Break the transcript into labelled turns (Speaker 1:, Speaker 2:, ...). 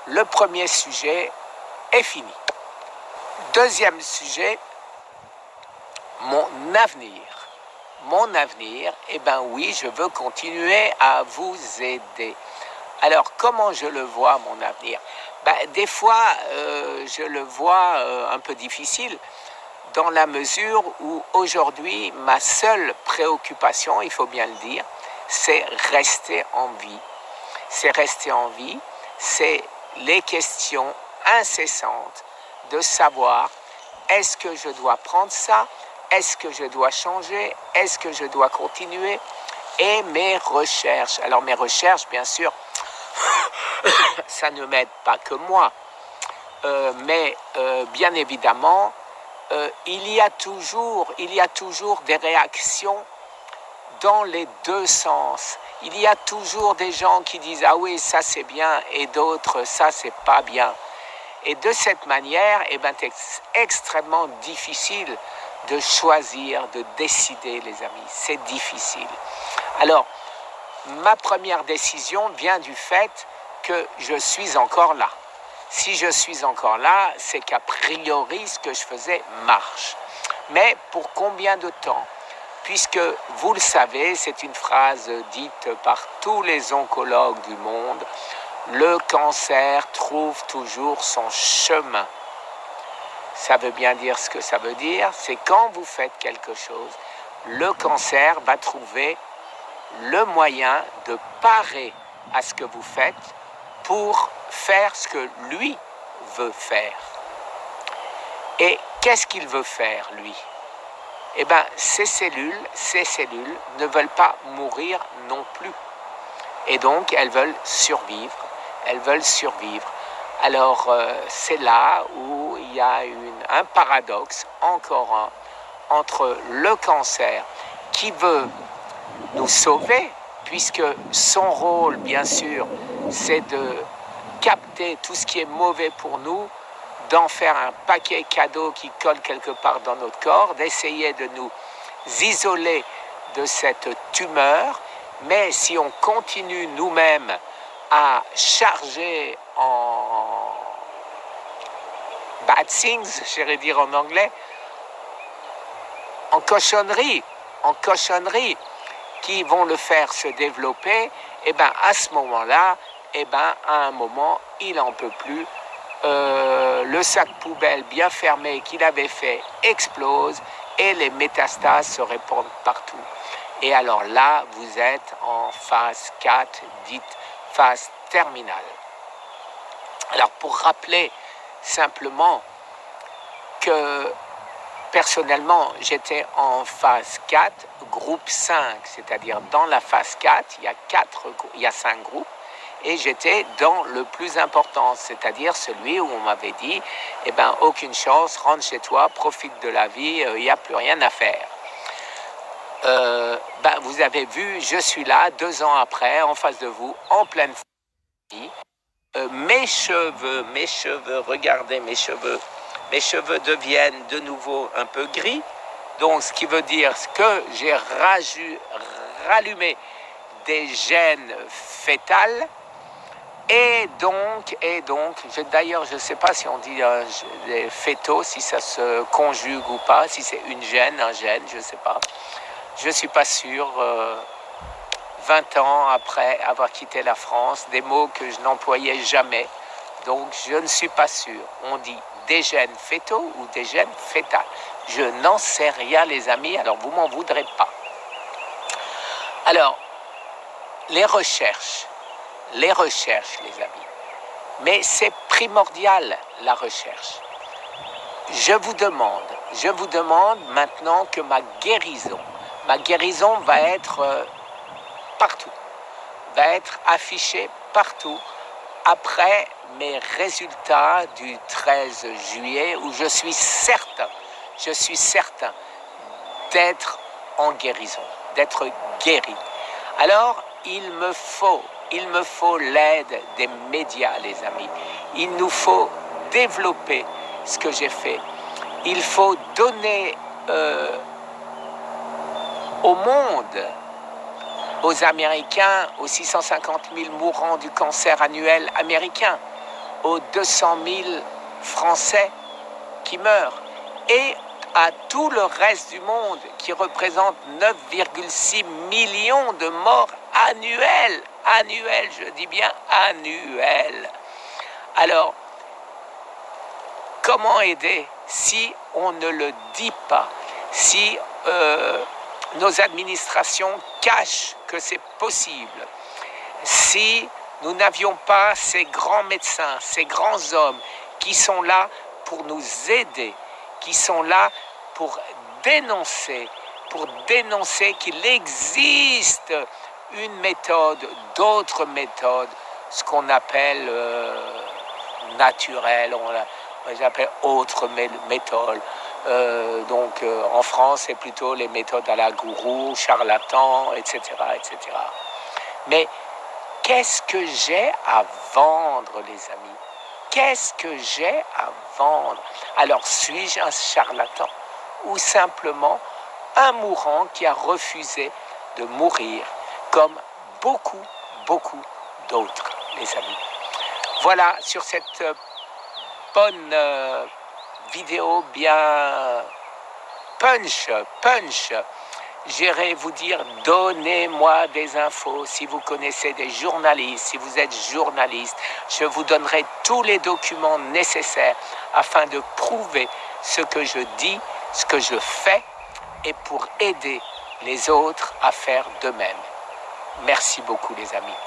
Speaker 1: le premier sujet est fini. Deuxième sujet, mon avenir. Mon avenir, eh bien oui, je veux continuer à vous aider. Alors, comment je le vois, mon avenir? Des fois, je le vois un peu difficile, dans la mesure où aujourd'hui, ma seule préoccupation, il faut bien le dire, c'est rester en vie. C'est rester en vie, c'est les questions incessantes de savoir, est-ce que je dois prendre ça? Est-ce que je dois changer? Est-ce que je dois continuer? Et mes recherches. Alors mes recherches, bien sûr, ça ne m'aide pas que moi, mais bien évidemment, il y a toujours des réactions dans les deux sens. Il y a toujours des gens qui disent « Ah oui, ça c'est bien » et d'autres « Ça c'est pas bien ». Et de cette manière, c'est extrêmement difficile de choisir, de décider, les amis. C'est difficile. Alors, ma première décision vient du fait que je suis encore là. Si je suis encore là, c'est qu'a priori, ce que je faisais marche. Mais pour combien de temps? Puisque, vous le savez, c'est une phrase dite par tous les oncologues du monde, le cancer trouve toujours son chemin. Ça veut bien dire ce que ça veut dire, c'est quand vous faites quelque chose, le cancer va trouver le moyen de parer à ce que vous faites pour faire ce que lui veut faire. Et qu'est-ce qu'il veut faire, lui? Ces cellules ne veulent pas mourir non plus. Et donc, elles veulent survivre. Alors, c'est là où il y a un paradoxe, encore un, entre le cancer qui veut nous sauver, puisque son rôle, bien sûr, c'est de capter tout ce qui est mauvais pour nous, d'en faire un paquet cadeau qui colle quelque part dans notre corps, d'essayer de nous isoler de cette tumeur, mais si on continue nous-mêmes à charger en bad things, j'irais dire en anglais, en cochonneries qui vont le faire se développer, à ce moment-là, à un moment, il n'en peut plus. Le sac poubelle bien fermé qu'il avait fait explose et les métastases se répandent partout. Et alors là, vous êtes en phase 4, dite phase terminale. Alors pour rappeler simplement que personnellement, j'étais en phase 4, groupe 5, c'est-à-dire dans la phase 4, il y a 5 groupes, et j'étais dans le plus important, c'est-à-dire celui où on m'avait dit, aucune chance, rentre chez toi, profite de la vie, il n'y a plus rien à faire. Vous avez vu, je suis là, 2 ans après, en face de vous, en pleine vie. Mes cheveux, regardez mes cheveux deviennent de nouveau un peu gris, donc ce qui veut dire que j'ai rallumé des gènes fétales, et donc, d'ailleurs, je ne sais pas si on dit des fétaux, si ça se conjugue ou pas, si c'est un gène, je ne sais pas. Je ne suis pas sûr. 20 ans après avoir quitté la France, des mots que je n'employais jamais. Donc, je ne suis pas sûr. On dit des gènes fétaux ou des gènes fétales. Je n'en sais rien, les amis, alors vous m'en voudrez pas. Alors, les recherches, les amis. Mais c'est primordial, la recherche. Je vous demande maintenant que ma guérison va être partout, va être affichée partout après mes résultats du 13 juillet où je suis certain d'être en guérison, d'être guéri. Alors, il me faut l'aide des médias, les amis. Il nous faut développer ce que j'ai fait. Il faut donner au monde, aux Américains, aux 650 000 mourants du cancer annuel américain, aux 200 000 Français qui meurent et à tout le reste du monde qui représente 9,6 millions de morts annuels. Annuels, je dis bien annuels. Alors, comment aider si on ne le dit pas, si nos administrations cachent que c'est possible, si nous n'avions pas ces grands médecins, ces grands hommes qui sont là pour nous aider, qui sont là pour dénoncer qu'il existe une méthode, d'autres méthodes, ce qu'on appelle naturelles, on les appelle autres méthodes. En France, c'est plutôt les méthodes à la gourou, charlatan, etc., etc. Mais qu'est-ce que j'ai à vendre, les amis? Qu'est-ce que j'ai à vendre? Alors, suis-je un charlatan ou simplement un mourant qui a refusé de mourir comme beaucoup, beaucoup d'autres, les amis? Voilà, sur cette bonne vidéo bien punch, j'irai vous dire, donnez-moi des infos. Si vous connaissez des journalistes, si vous êtes journaliste, je vous donnerai tous les documents nécessaires afin de prouver ce que je dis, ce que je fais, et pour aider les autres à faire de même. Merci beaucoup, les amis.